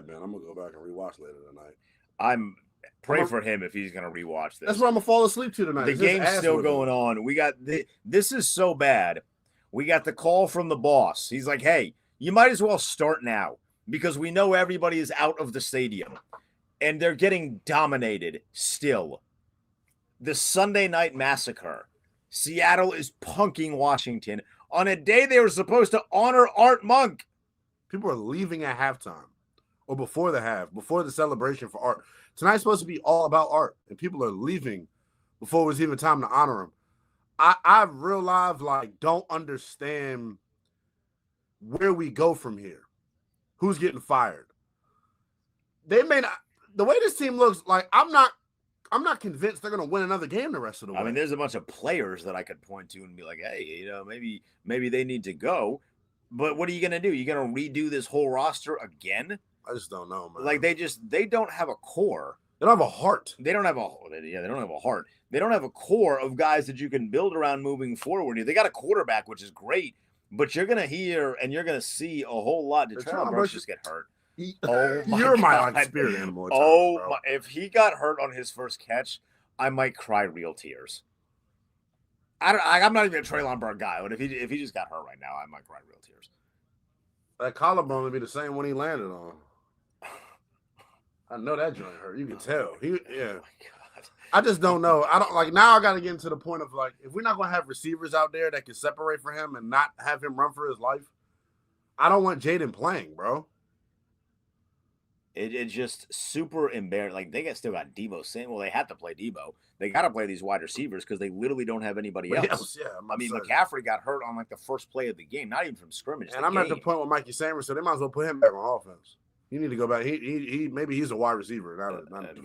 have been. I'm gonna go back and rewatch later tonight. I'm pray for him if he's gonna rewatch this. That's what I'm gonna fall asleep to tonight. The game's still going on. We got this is so bad. We got the call from the boss. He's like, "Hey, you might as well start now because we know everybody is out of the stadium, and they're getting dominated still." The Sunday Night Massacre. Seattle is punking Washington on a day they were supposed to honor Art Monk. People are leaving at halftime or before the half, before the celebration for Art. Tonight's supposed to be all about Art, and people are leaving before it was even time to honor him. I real life don't understand where we go from here. Who's getting fired? They may not. The way this team looks, I'm not convinced they're going to win another game the rest of the way. I mean, there's a bunch of players that I could point to and be like, hey, maybe they need to go. But what are you going to do? You're going to redo this whole roster again? I just don't know, man. They don't have a core. They don't have a heart. They don't have a heart. They don't have a core of guys that you can build around moving forward. They got a quarterback, which is great, but you're going to hear and you're going to see a whole lot. Did Traylon Burks just get hurt? You're my spirit animal. If he got hurt on his first catch, I might cry real tears. I'm not even a Traylon Burks guy, but if he just got hurt right now, I might cry real tears. That collarbone would be the same one he landed on. I know that joint hurt. You can tell. Yeah. Oh my God. I just don't know. I don't now. I got to get into the point of if we're not going to have receivers out there that can separate for him and not have him run for his life, I don't want Jayden playing, bro. It's just super embarrassing. They still got Debo Samuel. They have to play Debo. They got to play these wide receivers because they literally don't have anybody else. Yeah, McCaffrey got hurt on the first play of the game, not even from scrimmage. And I'm at the point with Mikey Sanders, so they might as well put him back on offense. You need to go back. He maybe he's a wide receiver.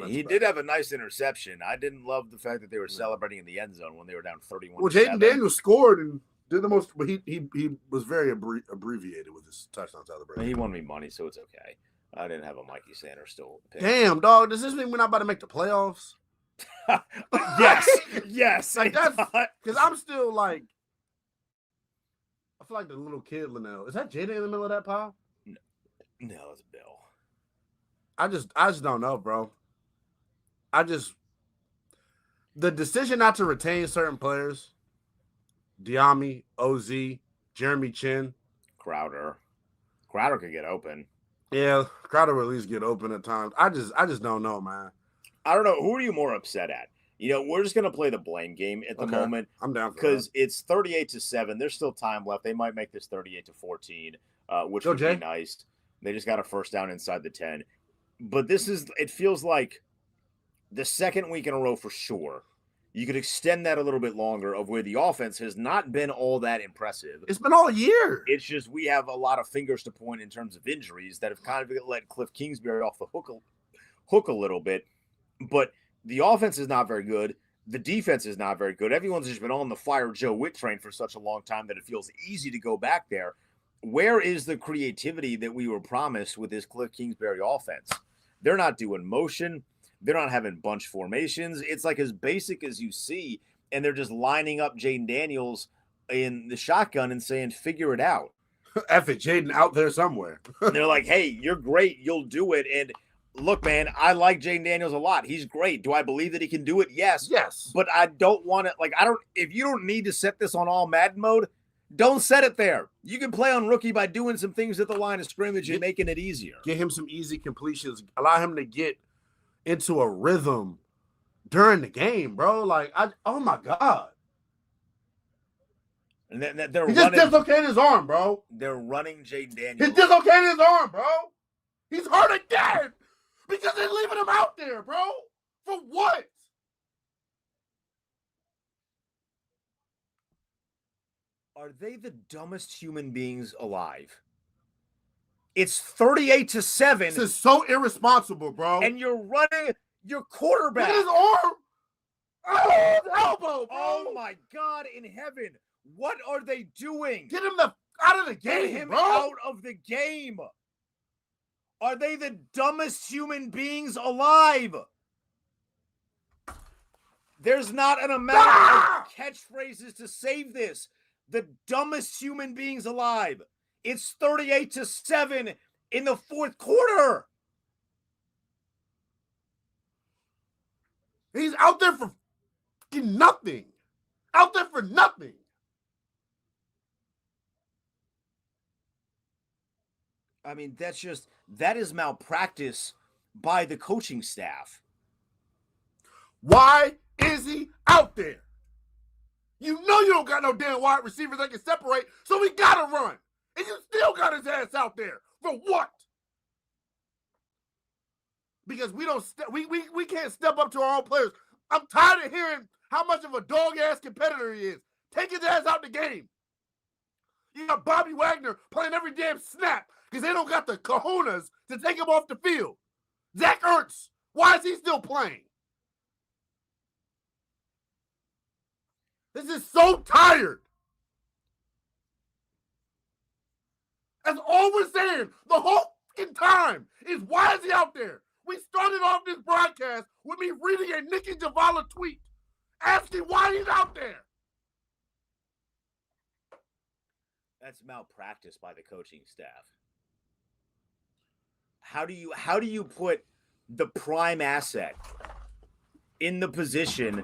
He did have a nice interception. I didn't love the fact that they were celebrating in the end zone when they were down 31. Well, Jayden Daniels scored and did the most, but he was very abbreviated with his touchdown celebration. He won me money, so it's okay. I didn't have a Mikey Sanders still. Damn, dog. Does this mean we're not about to make the playoffs? Yes. Because I'm still I feel like the little kid Lynnell. Is that Jayden in the middle of that pile? No, it's Bill. I just don't know, bro. The decision not to retain certain players, Diami, OZ, Jeremy Chin, Crowder could get open. Yeah, Crowder will at least get open at times. I just don't know, man. I don't know. Who are you more upset at? We're just gonna play the blame game at the moment. I'm down because it's 38-7. There's still time left. They might make this 38-14, which would be nice. They just got a first down inside the 10. But it feels like the second week in a row for sure. You could extend that a little bit longer of where the offense has not been all that impressive. It's been all year. It's just we have a lot of fingers to point in terms of injuries that have kind of let Cliff Kingsbury off the hook a little bit. But the offense is not very good. The defense is not very good. Everyone's just been on the fire Joe Witt train for such a long time that it feels easy to go back there. Where is the creativity that we were promised with this Cliff Kingsbury offense? They're not doing motion. They're not having bunch formations. It's as basic as you see, and they're just lining up Jayden Daniels in the shotgun and saying, figure it out. F it, Jayden out there somewhere. They're like, hey, you're great. You'll do it. And look, man, I like Jayden Daniels a lot. He's great. Do I believe that he can do it? Yes. But I don't want to, if you don't need to set this on all Madden mode, don't set it there. You can play on rookie by doing some things at the line of scrimmage and making it easier. Get him some easy completions. Allow him to get into a rhythm during the game, bro. Oh my God. And they're he just dislocated his arm, bro. They're running Jayden Daniels. He dislocated his arm, bro. He's hurt again because they're leaving him out there, bro. For what? Are they the dumbest human beings alive? It's 38-7. This is so irresponsible, bro. And you're running your quarterback. Look at his arm. Oh, his elbow, bro. Oh, my God in heaven. What are they doing? Get him out of the game, Get him bro. out of the game. Are they the dumbest human beings alive? There's not an amount of catchphrases to save this. The dumbest human beings alive. It's 38-7 in the fourth quarter. He's out there for nothing. Out there for nothing. I mean, that is malpractice by the coaching staff. Why is he out there? You know you don't got no damn wide receivers that can separate, so he gotta run. And you still got his ass out there. For what? Because we can't step up to our own players. I'm tired of hearing how much of a dog-ass competitor he is. Take his ass out the game. You got Bobby Wagner playing every damn snap because they don't got the kahunas to take him off the field. Zach Ertz, why is he still playing? This is so tired. That's all we're saying the whole fucking time is why is he out there? We started off this broadcast with me reading a Nikki Javala tweet asking why he's out there. That's malpractice by the coaching staff. How do you put the prime asset in the position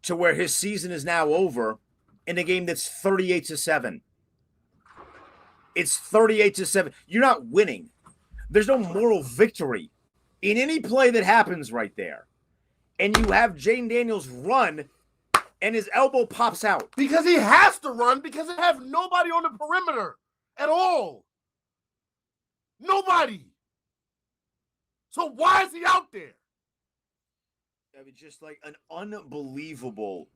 to where his season is now over in a game that's 38-7? It's 38-7. You're not winning. There's no moral victory in any play that happens right there. And you have Jayden Daniels run and his elbow pops out. Because he has to run because they have nobody on the perimeter at all. Nobody. So why is he out there? I mean, just like an unbelievable,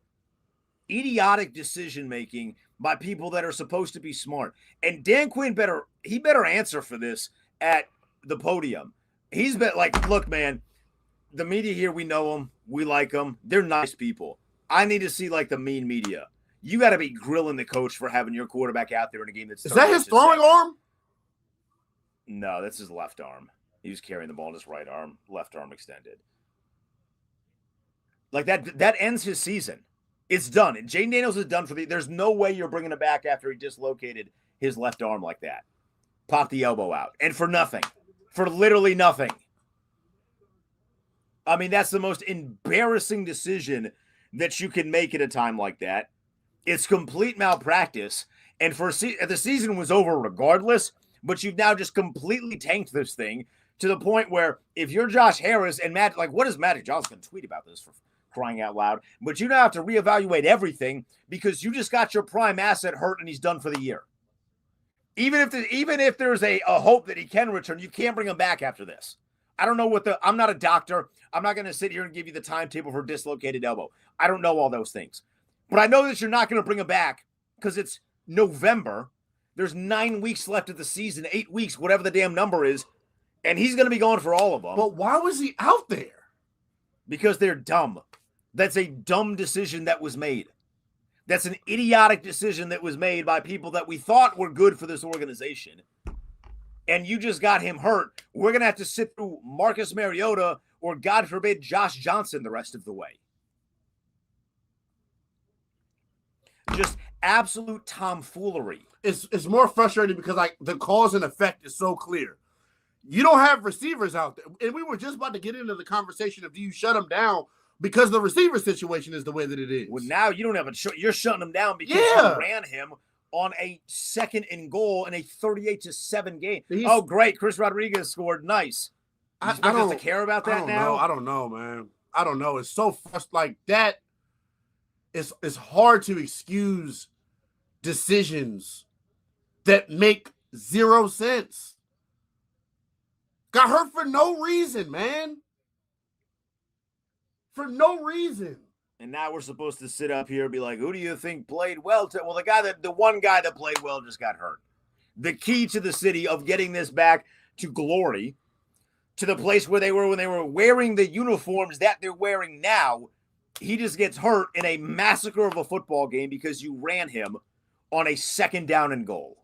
idiotic decision-making by people that are supposed to be smart. And Dan Quinn better answer for this at the podium. He's been like, look, man, the media here, we know them. We like them. They're nice people. I need to see like the mean media. You got to be grilling the coach for having your quarterback out there in a game that's. Is that his throwing arm? No, that's his left arm. He was carrying the ball in his right arm, left arm extended. Like that ends his season. It's done. And Jayden Daniels is done for there's no way you're bringing him back after he dislocated his left arm like that. Pop the elbow out. And for nothing. For literally nothing. I mean, that's the most embarrassing decision that you can make at a time like that. It's complete malpractice. And the season was over regardless, but you've now just completely tanked this thing to the point where if you're Josh Harris and Matt, like, what is Magic Johnson going to tweet about this for crying out loud? But you now have to reevaluate everything because you just got your prime asset hurt and he's done for the year. Even if there's a hope that he can return, you can't bring him back after this. I don't know I'm not a doctor. I'm not going to sit here and give you the timetable for dislocated elbow. I don't know all those things. But I know that you're not going to bring him back because it's November. There's 9 weeks left of the season, 8 weeks, whatever the damn number is. And he's going to be gone for all of them. But why was he out there? Because they're dumb. That's a dumb decision that was made. That's an idiotic decision that was made by people that we thought were good for this organization. And you just got him hurt. We're going to have to sit through Marcus Mariota or, God forbid, Josh Johnson the rest of the way. Just absolute tomfoolery. It's more frustrating because like the cause and effect is so clear. You don't have receivers out there. And we were just about to get into the conversation of do you shut them down because the receiver situation is the way that it is. Well, now you don't have you're shutting him down because you ran him on a 2nd and goal in a 38-7 game. Oh, great. Chris Rodriguez scored. Nice. I don't care about that now? I don't know, man. I don't know. It's so like that. It's hard to excuse decisions that make zero sense. Got hurt for no reason, man. For no reason. And now we're supposed to sit up here and be like, who do you think played well? Well, the one guy that played well just got hurt. The key to the city of getting this back to glory, to the place where they were when they were wearing the uniforms that they're wearing now, he just gets hurt in a massacre of a football game because you ran him on a 2nd down and goal.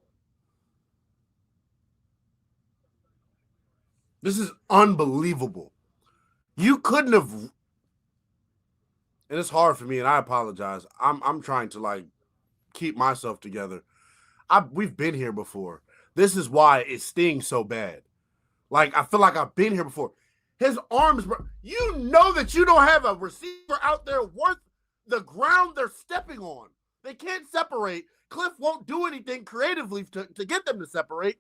This is unbelievable. You couldn't have, and it's hard for me, and I apologize. I'm trying to like keep myself together. We've been here before. This is why it stings so bad. Like I feel like I've been here before. His arms, bro. You know that you don't have a receiver out there worth the ground they're stepping on. They can't separate. Cliff won't do anything creatively to get them to separate.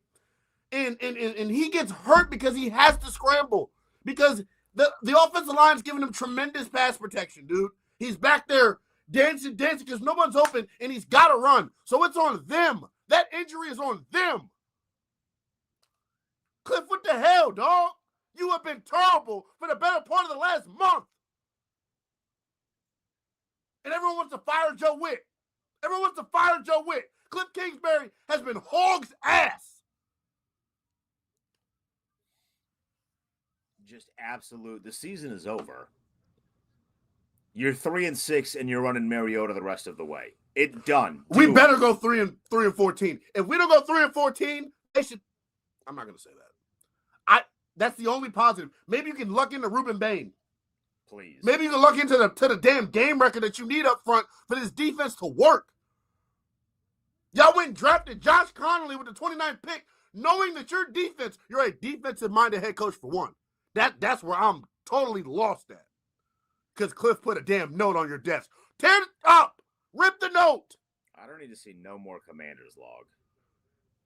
And he gets hurt because he has to scramble. Because the offensive line's giving him tremendous pass protection, dude. He's back there dancing because no one's open, and he's got to run. So it's on them. That injury is on them. Cliff, what the hell, dog? You have been terrible for the better part of the last month. And everyone wants to fire Joe Witt. Everyone wants to fire Joe Witt. Cliff Kingsbury has been hog's ass. Just absolute. The season is over. You're 3-6, and you're running Mariota the rest of the way. It's done. We better go 3-14. If we don't go 3-14, they should. I'm not going to say that. That's the only positive. Maybe you can luck into Ruben Bain. Please. Maybe you can luck into the damn game record that you need up front for this defense to work. Y'all went and drafted Josh Connolly with the 29th pick, knowing that your defense, you're a defensive-minded head coach for one. That's where I'm totally lost at. Because Cliff put a damn note on your desk. Tear it up. Rip the note. I don't need to see no more Commanders log.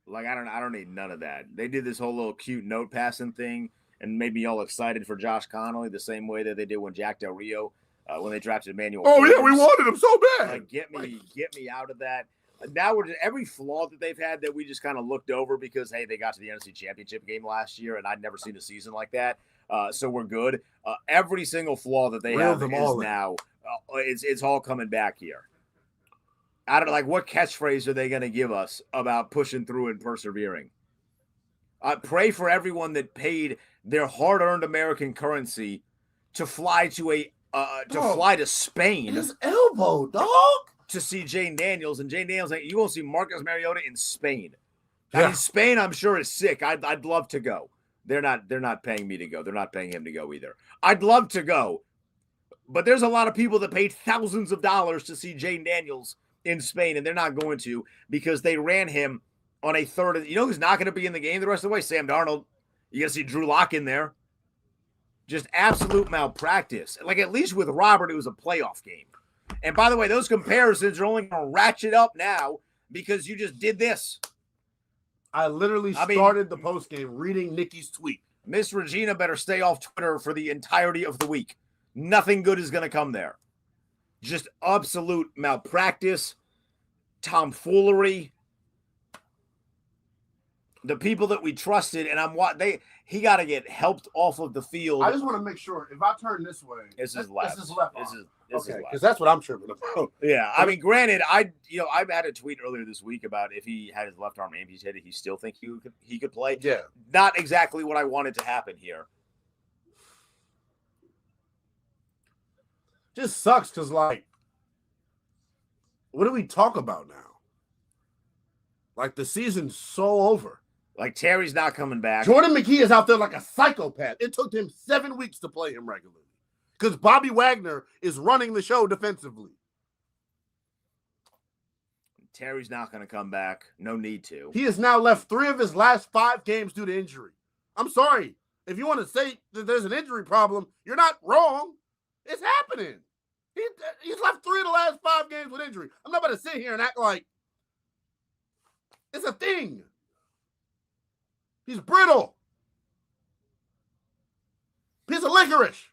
Like, I don't need none of that. They did this whole little cute note passing thing and made me all excited for Josh Connolly the same way that they did when Jack Del Rio, when they drafted Emmanuel. Oh, Forbes. yeah, we wanted him so bad. Like, get me out of that. Now we're just, every flaw that they've had that we just kind of looked over because, hey, they got to the NFC Championship game last year, and I'd never seen a season like that. So we're good. Every single flaw that they have is now, it's all coming back here. I don't know, like, what catchphrase are they going to give us about pushing through and persevering? Pray for everyone that paid their hard-earned American currency to fly to fly to Spain. His elbow, dog. To see Jayden Daniels, and Jayden Daniels, like, you won't see Marcus Mariota in Spain. Yeah. I mean, Spain, I'm sure, is sick. I'd love to go. They're not paying me to go. They're not paying him to go either. I'd love to go, but there's a lot of people that paid thousands of dollars to see Jayden Daniels in Spain, and they're not going to because they ran him on a third. You know who's not going to be in the game the rest of the way? Sam Darnold. You got to see Drew Lock in there. Just absolute malpractice. Like, at least with Robert, it was a playoff game. And by the way, those comparisons are only going to ratchet up now because you just did this. I literally started the postgame reading Nikki's tweet. Miss Regina better stay off Twitter for the entirety of the week. Nothing good is going to come there. Just absolute malpractice, tomfoolery. The people that we trusted, and he got to get helped off of the field. I just want to make sure if I turn this way, this is left. This is left. Okay, because that's what I'm tripping about. Yeah, I mean, granted, I've had a tweet earlier this week about if he had his left arm amputated, he still think he could play. Yeah, not exactly what I wanted to happen here. Just sucks because, like, what do we talk about now? Like, the season's so over. Like, Terry's not coming back. Jordan McKee is out there like a psychopath. It took him 7 weeks to play him regularly because Bobby Wagner is running the show defensively. Terry's not going to come back. No need to. He has now left 3 of his last 5 games due to injury. I'm sorry. If you want to say that there's an injury problem, you're not wrong. It's happening. He's left 3 of the last 5 games with injury. I'm not about to sit here and act like it's a thing. He's brittle. Piece of licorice.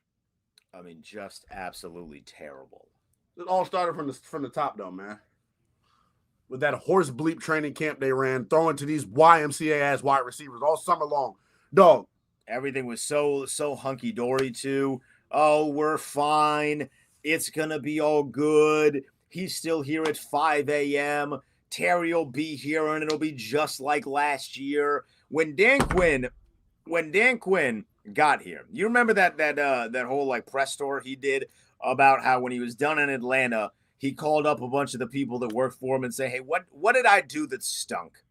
I mean, just absolutely terrible. It all started from the top, though, man. With that horse bleep training camp they ran, throwing to these YMCA-ass wide receivers all summer long. Dog. Everything was so hunky-dory, too. Oh, we're fine. It's going to be all good. He's still here at 5 a.m. Terry will be here, and it'll be just like last year. When Dan Quinn got here, you remember that whole, like, press tour he did about how when he was done in Atlanta, he called up a bunch of the people that worked for him and say, hey, what did I do that stunk?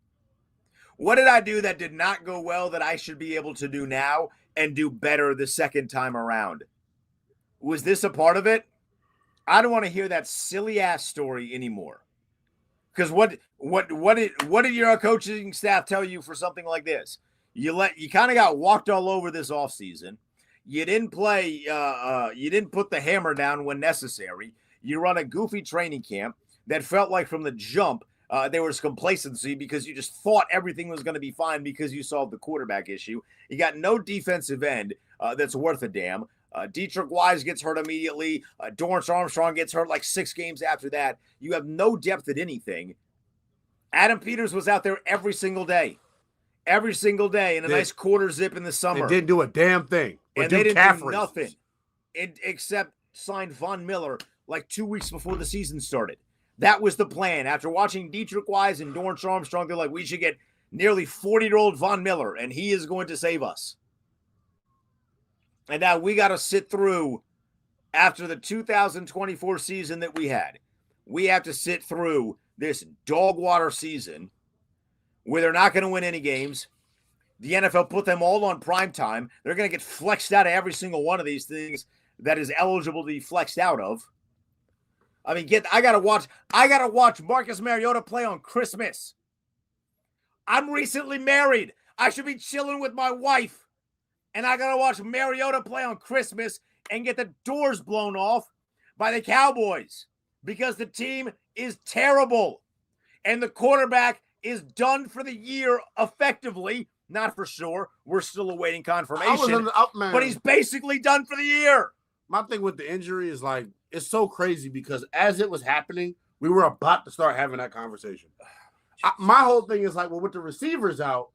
What did I do that did not go well that I should be able to do now and do better the second time around? Was this a part of it? I don't want to hear that silly ass story anymore. Because what did your coaching staff tell you for something like this? You kind of got walked all over this offseason. You didn't play. You didn't put the hammer down when necessary. You run a goofy training camp that felt like from the jump there was complacency because you just thought everything was going to be fine because you solved the quarterback issue. You got no defensive end that's worth a damn. Dietrich Wise gets hurt immediately. Dorrance Armstrong gets hurt like 6 games after that. You have no depth at anything. Adam Peters was out there every single day in a nice quarter zip in the summer. They didn't do a damn thing. And they didn't do nothing except sign Von Miller like 2 weeks before the season started. That was the plan. After watching Dietrich Wise and Dorrance Armstrong, they're like, we should get nearly 40-year-old Von Miller, and he is going to save us. And now we got to sit through, after the 2024 season that we had, we have to sit through this dog water season where they're not going to win any games. The NFL put them all on prime time. They're going to get flexed out of every single one of these things that is eligible to be flexed out of. I mean, I gotta watch Marcus Mariota play on Christmas. I'm recently married. I should be chilling with my wife. And I gotta watch Mariota play on Christmas and get the doors blown off by the Cowboys because the team is terrible. And the quarterback is done for the year effectively. Not for sure. We're still awaiting confirmation. But he's basically done for the year. My thing with the injury is like, it's so crazy because as it was happening, we were about to start having that conversation. My whole thing is like, well, with the receivers out,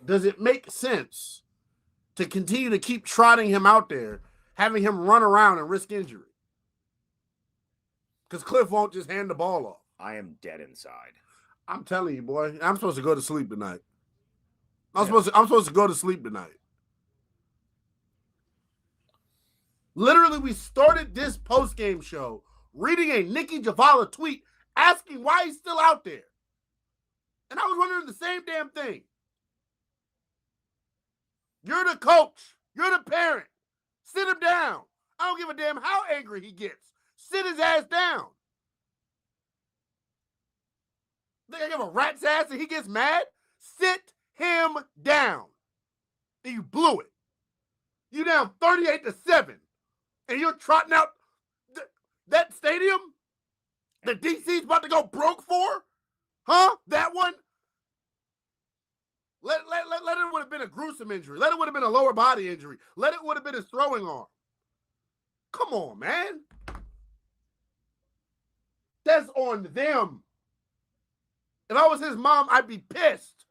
does it make sense to continue to keep trotting him out there, having him run around and risk injury? Because Cliff won't just hand the ball off. I am dead inside. I'm telling you, boy, I'm supposed to go to sleep tonight. I'm supposed to go to sleep tonight. Literally, we started this post-game show reading a Nikki Javala tweet asking why he's still out there. And I was wondering the same damn thing. You're the coach. You're the parent. Sit him down. I don't give a damn how angry he gets. Sit his ass down. Think I give a rat's ass and he gets mad? Sit him down. And you blew it. You down 38-7. And you're trotting out that stadium that DC's about to go broke for? Huh? That one? Let it would have been a gruesome injury. Let it would have been a lower body injury. Let it would have been his throwing arm. Come on, man. That's on them. If I was his mom, I'd be pissed.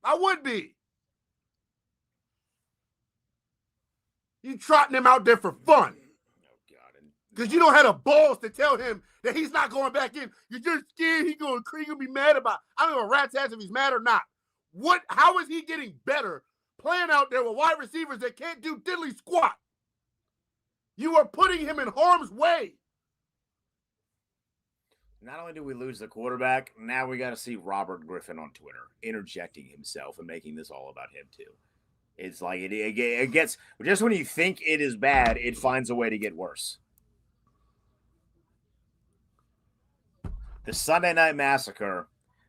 I would be. You trotting him out there for fun. Oh, God. Because you don't have the balls to tell him that he's not going back in. You're just scared he's going to be mad about it. I don't give a rat's ass if he's mad or not. How is he getting better playing out there with wide receivers that can't do diddly squat? You are putting him in harm's way. Not only do we lose the quarterback, now we got to see Robert Griffin on Twitter interjecting himself and making this all about him too. It's like it gets, just when you think it is bad, it finds a way to get worse. The Sunday Night Massacre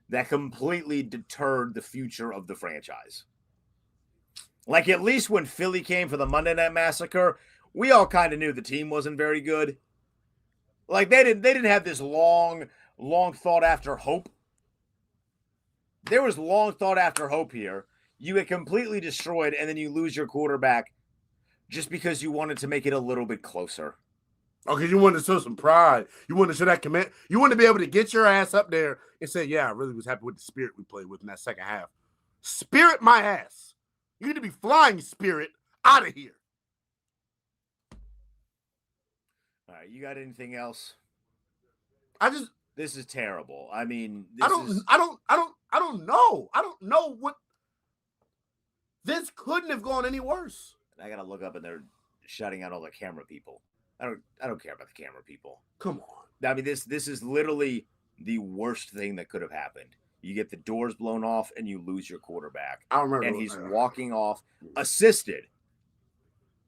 that completely deterred the future of the franchise. Like, at least when Philly came for the Monday Night Massacre, we all kind of knew the team wasn't very good. Like, they didn't have this long thought after hope. There was long thought after hope here. You get completely destroyed, and then you lose your quarterback just because you wanted to make it a little bit closer. Oh, because you wanted to show some pride. You wanted to show that command. You wanted to be able to get your ass up there and say, yeah, I really was happy with the spirit we played with in that second half. Spirit my ass. You need to be flying Spirit out of here. All right, you got anything else? This is terrible. I mean, I don't know. I don't know what. This couldn't have gone any worse. I gotta look up and they're shutting out all the camera people. I don't care about the camera people. Come on. I mean, this is literally the worst thing that could have happened. You get the doors blown off and you lose your quarterback. I remember. And he's walking off assisted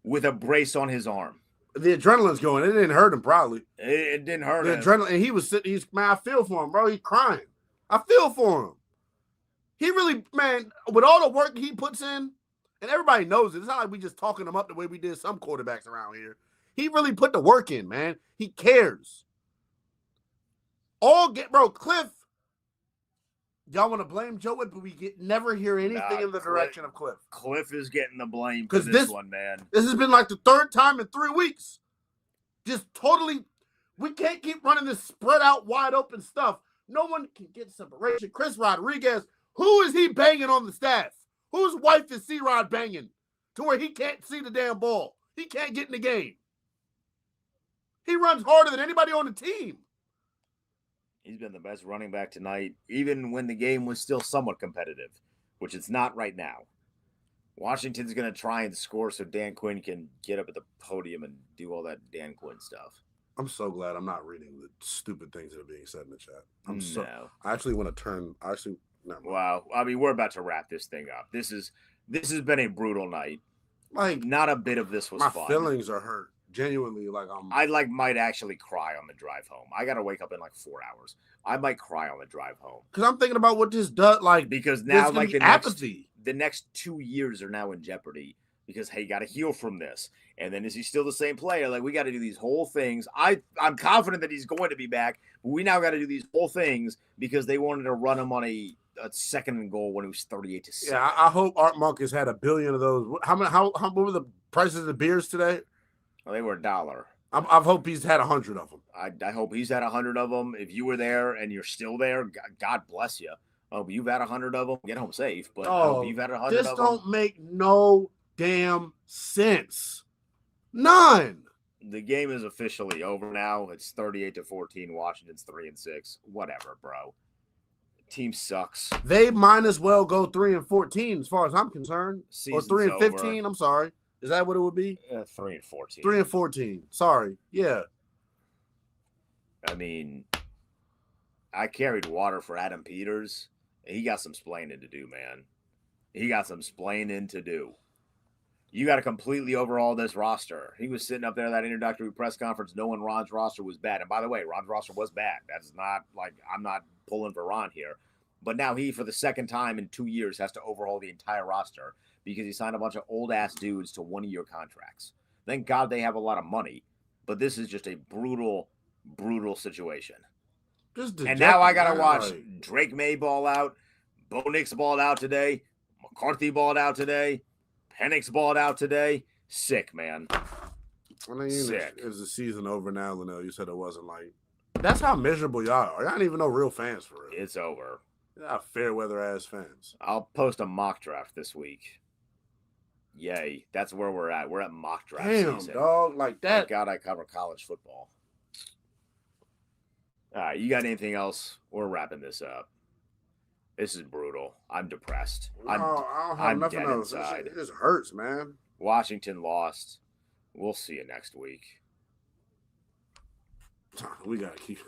with a brace on his arm. The adrenaline's going. It didn't hurt him, probably. It didn't hurt him. The adrenaline, and he was sitting. Man, I feel for him, bro. He's crying. I feel for him. He really, man, with all the work he puts in, And everybody knows it. It's not like we just talking him up the way we did some quarterbacks around here. He really put the work in, man. He cares. Cliff. Y'all want to blame Joe Wood, but we never hear anything in the direction of Cliff. Cliff is getting the blame for this one, man. This has been like the third time in 3 weeks. Just totally, we can't keep running this spread out, wide open stuff. No one can get separation. Chris Rodriguez, who is he banging on the staff? Whose wife is C-Rod banging to where he can't see the damn ball? He can't get in the game. He runs harder than anybody on the team. He's been the best running back tonight, even when the game was still somewhat competitive, which it's not right now. Washington's going to try and score so Dan Quinn can get up at the podium and do all that Dan Quinn stuff. I'm so glad I'm not reading the stupid things that are being said in the chat. I actually want to turn. Wow. I mean, we're about to wrap this thing up. This has been a brutal night. Like, not a bit of this was fun. My feelings are hurt. Genuinely, I might actually cry on the drive home. I got to wake up in like 4 hours. I might cry on the drive home because I'm thinking about what this does. Because now like the next 2 years are now in jeopardy because hey, you got to heal from this. And then is he still the same player? Like we got to do these whole things. I'm confident that he's going to be back, but we now got to do these whole things because they wanted to run him on a second and goal when he was 38-6. Yeah, I hope Art Monk has had a billion of those. What were the prices of the beers today? Well, they were $1. I hope he's had 100 of them. I hope he's had 100 of them. If you were there and you're still there, God bless you. Oh, you've had 100 of them. Get home safe. But I hope you've had 100 of them. This don't make no damn sense. None. The game is officially over now. It's 38-14. Washington's 3-6. Whatever, bro. Team sucks. They might as well go 3-14 as far as I'm concerned. Season's or 3-15. over. I'm sorry. Is that what it would be? 3-14. 3-14. Sorry. Yeah. I mean, I carried water for Adam Peters. And he got some splaining to do, man. He got some splaining to do. You got to completely overhaul this roster. He was sitting up there at that introductory press conference knowing Ron's roster was bad. And by the way, Ron's roster was bad. That's not like I'm not pulling for Ron here. But now he, for the second time in 2 years, has to overhaul the entire roster because he signed a bunch of old-ass dudes to one-year contracts. Thank God they have a lot of money, but this is just a brutal, brutal situation. And now I got to watch Drake May ball out, Bo Nix balled out today, McCarthy balled out today, Penix balled out today. Sick, man. I mean, sick. Is the season over now, Lynnell? You said it wasn't like. That's how miserable y'all are. Y'all ain't even no real fans for it. It's over. You're not fair weather ass fans. I'll post a mock draft this week. Yay. That's where we're at. We're at mock draft season. Damn, dog. Like that. Thank God I cover college football. All right. You got anything else? We're wrapping this up. This is brutal. I'm depressed. No, I don't have nothing else. It just hurts, man. Washington lost. We'll see you next week. We got to keep